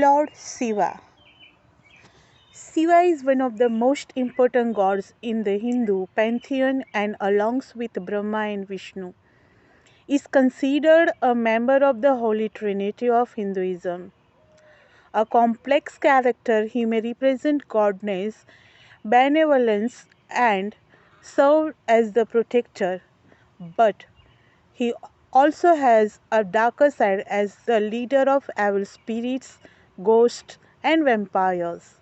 Lord Shiva. Shiva is one of the most important gods in the Hindu pantheon and along with Brahma and Vishnu is considered a member of the Holy Trinity of Hinduism. A complex character, he may represent godness, benevolence, and serve as the protector, but he also has a darker side as the leader of evil spirits, ghosts, and vampires,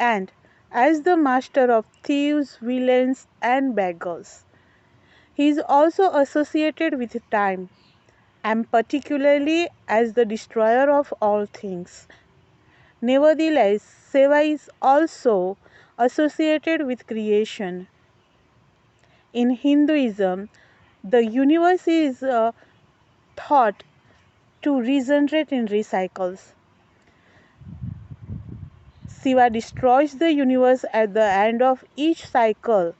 and as the master of thieves, villains, and beggars. He is also associated with time, and particularly as the destroyer of all things. Nevertheless, Shiva is also associated with creation. In Hinduism, the universe is thought to regenerate in recycles. Shiva destroys the universe at the end of each cycle,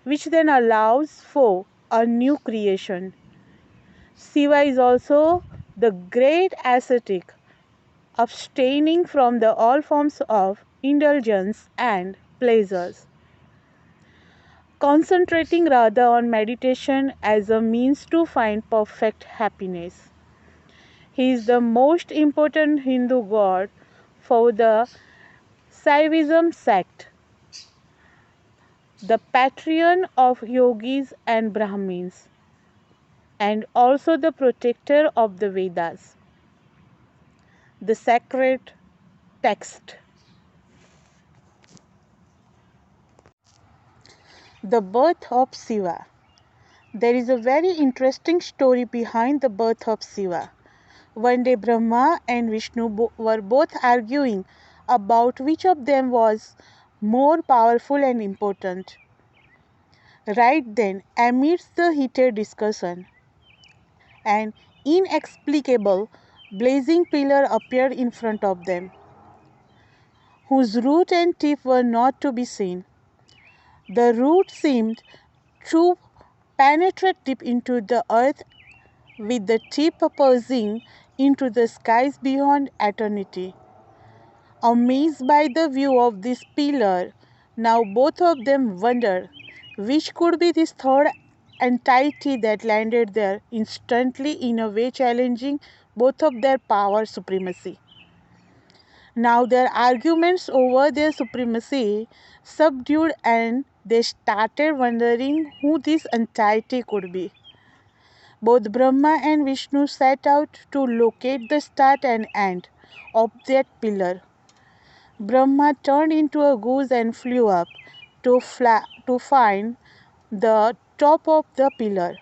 which then allows for a new creation. Shiva is also the great ascetic, abstaining from all forms of indulgence and pleasures, concentrating rather on meditation as a means to find perfect happiness. He is the most important Hindu god for the Saivism sect, the patron of yogis and Brahmins, and also the protector of the Vedas, the sacred text. The birth of Shiva. There is a very interesting story behind the birth of Shiva. One day, Brahma and Vishnu were both arguing about which of them was more powerful and important. Right then, amidst the heated discussion, an inexplicable blazing pillar appeared in front of them, whose root and tip were not to be seen. The root seemed to penetrate deep into the earth, with the tip pursuing into the skies beyond eternity. Amazed by the view of this pillar, now both of them wondered which could be this third entity that landed there instantly, in a way challenging both of their power supremacy. Now their arguments over their supremacy subdued, and they started wondering who this entity could be. Both Brahma and Vishnu set out to locate the start and end of that pillar. Brahma turned into a goose and flew up to find the top of the pillar,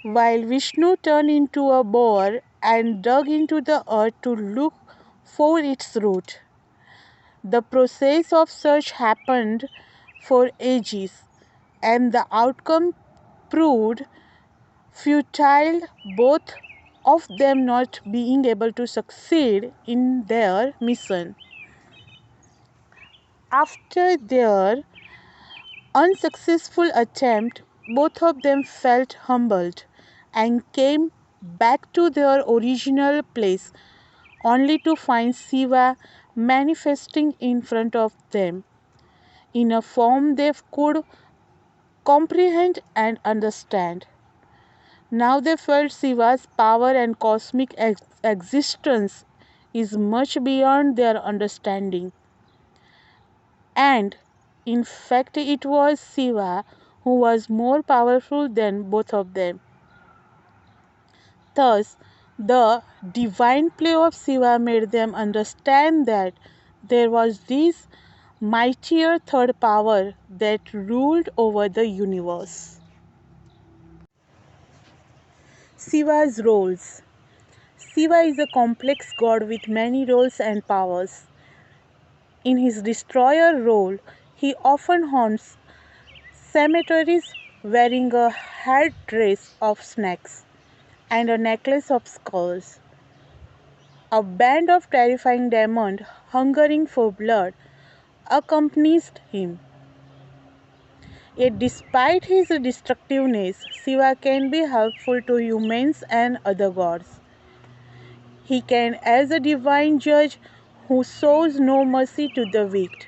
while Vishnu turned into a boar and dug into the earth to look for its root. The process of search happened for ages, and the outcome proved futile, both of them not being able to succeed in their mission. After their unsuccessful attempt, both of them felt humbled and came back to their original place, only to find Shiva manifesting in front of them in a form they could comprehend and understand. Now they felt Shiva's power and cosmic existence is much beyond their understanding. And in fact, it was Shiva who was more powerful than both of them. Thus, the divine play of Shiva made them understand that there was this mightier third power that ruled over the universe. Shiva's roles. Shiva is a complex god with many roles and powers. In his destroyer role, he often haunts cemeteries wearing a headdress of snakes and a necklace of skulls. A band of terrifying demons hungering for blood accompanies him. Yet despite his destructiveness, Shiva can be helpful to humans and other gods. He can as a divine judge who shows no mercy to the wicked.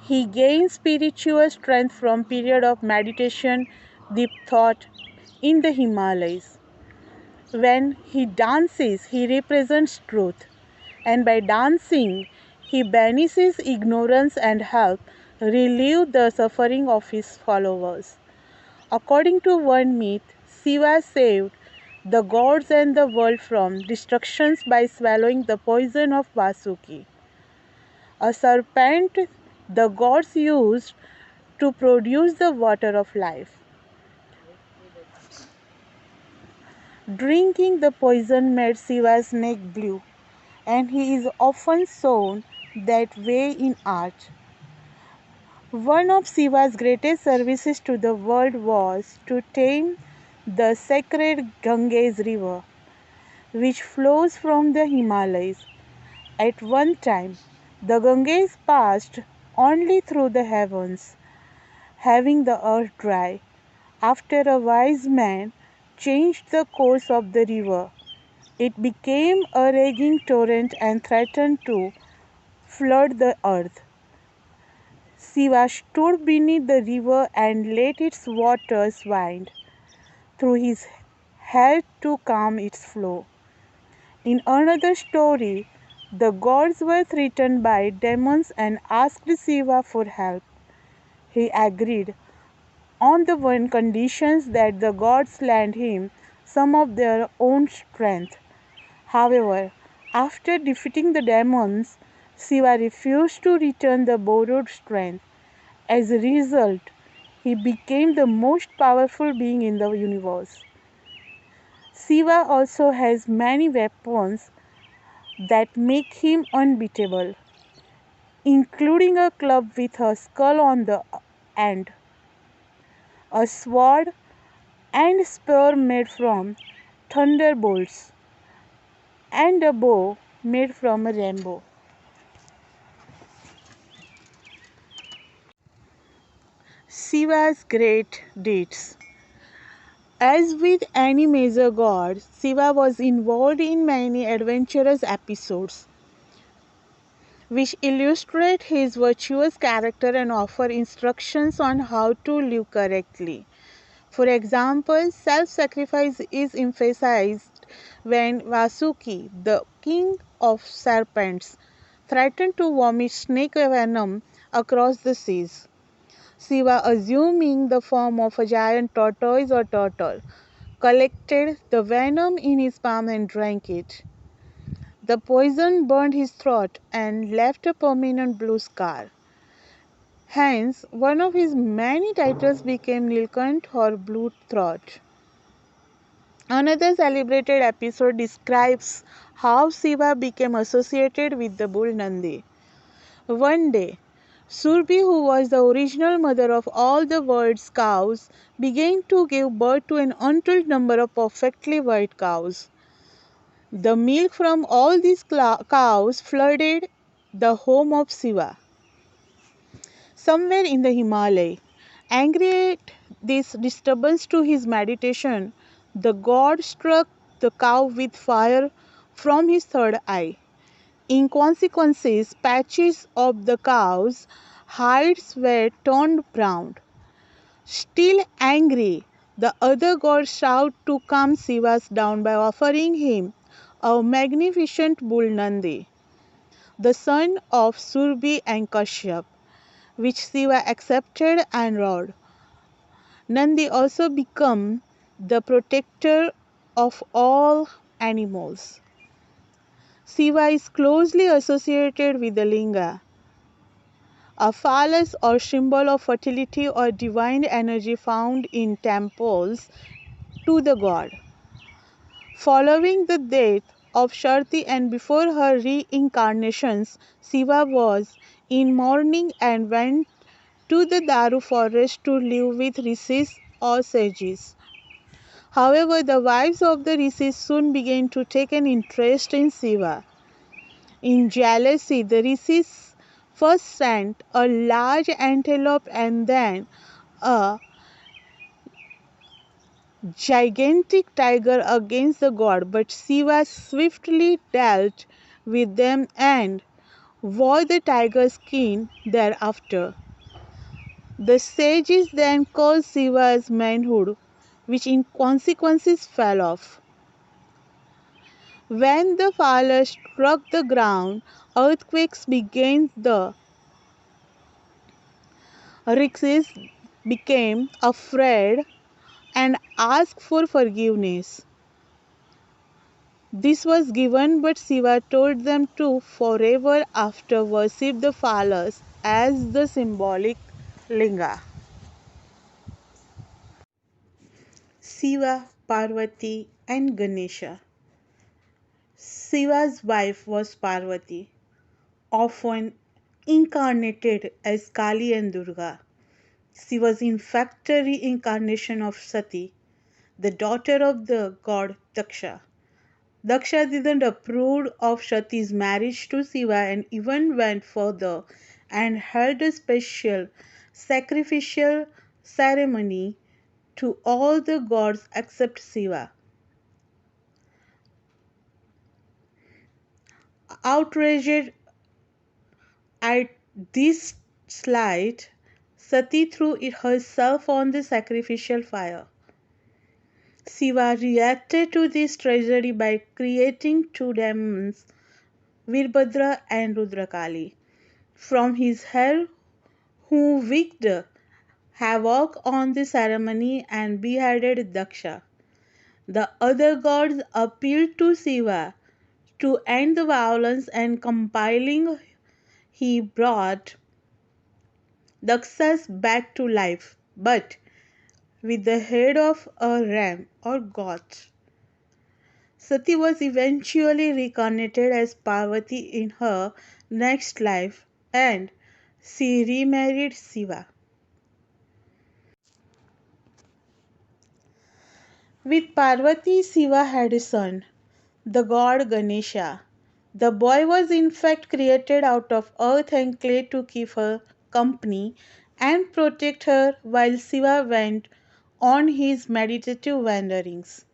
He gains spiritual strength from period of meditation, deep thought in the Himalayas. When he dances, he represents truth, and by dancing, he banishes ignorance and helps relieve the suffering of his followers. According to one myth, Shiva saved the gods and the world from destructions by swallowing the poison of Vasuki, a serpent the gods used to produce the water of life. Drinking the poison made Shiva's neck blue, and he is often shown that way in art. One of Shiva's greatest services to the world was to tame the sacred Ganges river, which flows from the Himalayas. At one time, the Ganges passed only through the heavens, having the earth dry. After a wise man changed the course of the river, it became a raging torrent and threatened to flood the earth. Shiva stood beneath the river and let its waters wind through his head to calm its flow. In another story, the gods were threatened by demons and asked Shiva for help. He agreed on the one conditions that the gods lend him some of their own strength. However, after defeating the demons, Shiva refused to return the borrowed strength. As a result, he became the most powerful being in the universe. Shiva also has many weapons that make him unbeatable, including a club with a skull on the end, a sword and spear made from thunderbolts, and a bow made from a rainbow. Shiva's great deeds. As with any major god, Shiva was involved in many adventurous episodes, which illustrate his virtuous character and offer instructions on how to live correctly. For example, self-sacrifice is emphasized when Vasuki, the king of serpents, threatened to vomit snake venom across the seas. Shiva, assuming the form of a giant tortoise or turtle, collected the venom in his palm and drank it. The poison burned his throat and left a permanent blue scar. Hence, one of his many titles became Nilkant or Blue Throat. Another celebrated episode describes how Shiva became associated with the bull Nandi. One day, Surbi, who was the original mother of all the world's cows, began to give birth to an untold number of perfectly white cows. The milk from all these cows flooded the home of Shiva, somewhere in the Himalaya. Angry at this disturbance to his meditation, the god struck the cow with fire from his third eye. In consequence, patches of the cow's hides were turned brown. Still angry, the other gods sought to calm Shiva down by offering him a magnificent bull Nandi, the son of Surbi and Kashyap, which Shiva accepted and rode. Nandi also became the protector of all animals. Shiva is closely associated with the Linga, a phallus or symbol of fertility or divine energy found in temples to the god. Following the death of Sharti and before her reincarnations, Shiva was in mourning and went to the Daru forest to live with rishis or sages. However, the wives of the rishis soon began to take an interest in Shiva. In jealousy, the rishis first sent a large antelope and then a gigantic tiger against the god, but Shiva swiftly dealt with them and wore the tiger's skin thereafter. The sages then cursed Shiva's manhood, which in consequences fell off. When the fire struck the ground, earthquakes began. The Rixes became afraid and asked for forgiveness. This was given, but Shiva told them to forever after worship the flowers as the symbolic Linga. Shiva, Parvati, and Ganesha. Shiva's wife was Parvati, often incarnated as Kali and Durga. She was in fact a reincarnation of Sati, the daughter of the god Daksha. Daksha didn't approve of Sati's marriage to Shiva and even went further and held a special sacrificial ceremony to all the gods except Shiva. Outraged at this slight, Sati threw herself on the sacrificial fire. Shiva reacted to this tragedy by creating two demons, Virbhadra and Rudrakali, from his hell who wreaked havoc on the ceremony and beheaded Daksha. The other gods appealed to Shiva to end the violence and compiling he brought Daksha's back to life, but with the head of a ram or goat. Sati was eventually reincarnated as Parvati in her next life and she remarried Shiva. With Parvati, Shiva had a son, the god Ganesha. The boy was in fact created out of earth and clay to keep her company and protect her while Shiva went on his meditative wanderings.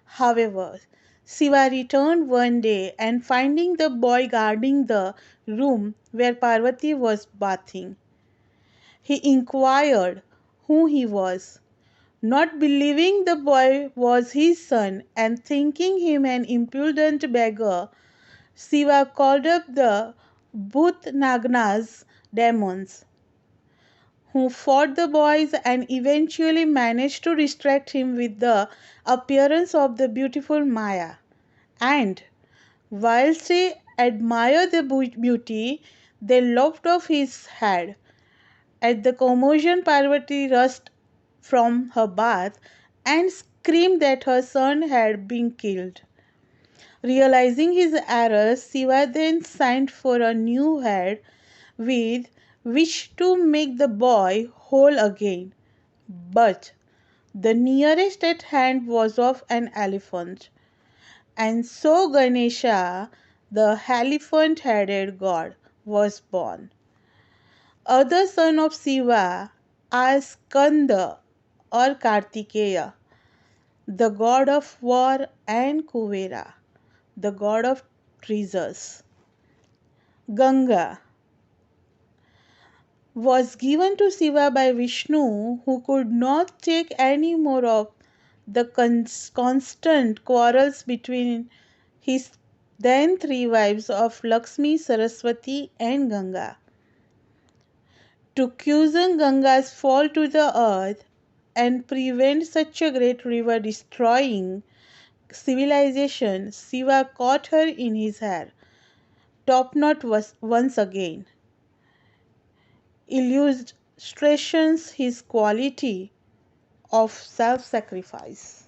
However, Shiva returned one day and finding the boy guarding the room where Parvati was bathing, he inquired who he was. Not believing the boy was his son and thinking him an impudent beggar, Shiva called up the Bhutnagnas demons, who fought the boys and eventually managed to distract him with the appearance of the beautiful Maya. And whilst they admired the beauty, they lopped off his head. At the commotion, Parvati rushed from her bath and screamed that her son had been killed. Realizing his error, Shiva then sent for a new head with which to make the boy whole again. But the nearest at hand was of an elephant. And so Ganesha, the elephant headed god, was born. Other son of Shiva are Skanda or Kartikeya, the god of war, and Kuvera, the god of treasures. Ganga was given to Shiva by Vishnu, who could not take any more of the constant quarrels between his then three wives of Lakshmi, Saraswati, and Ganga. To cushion Ganga's fall to the earth and prevent such a great river destroying civilization, Shiva caught her in his hair, top knot was once again. Illustrations his quality of self sacrifice.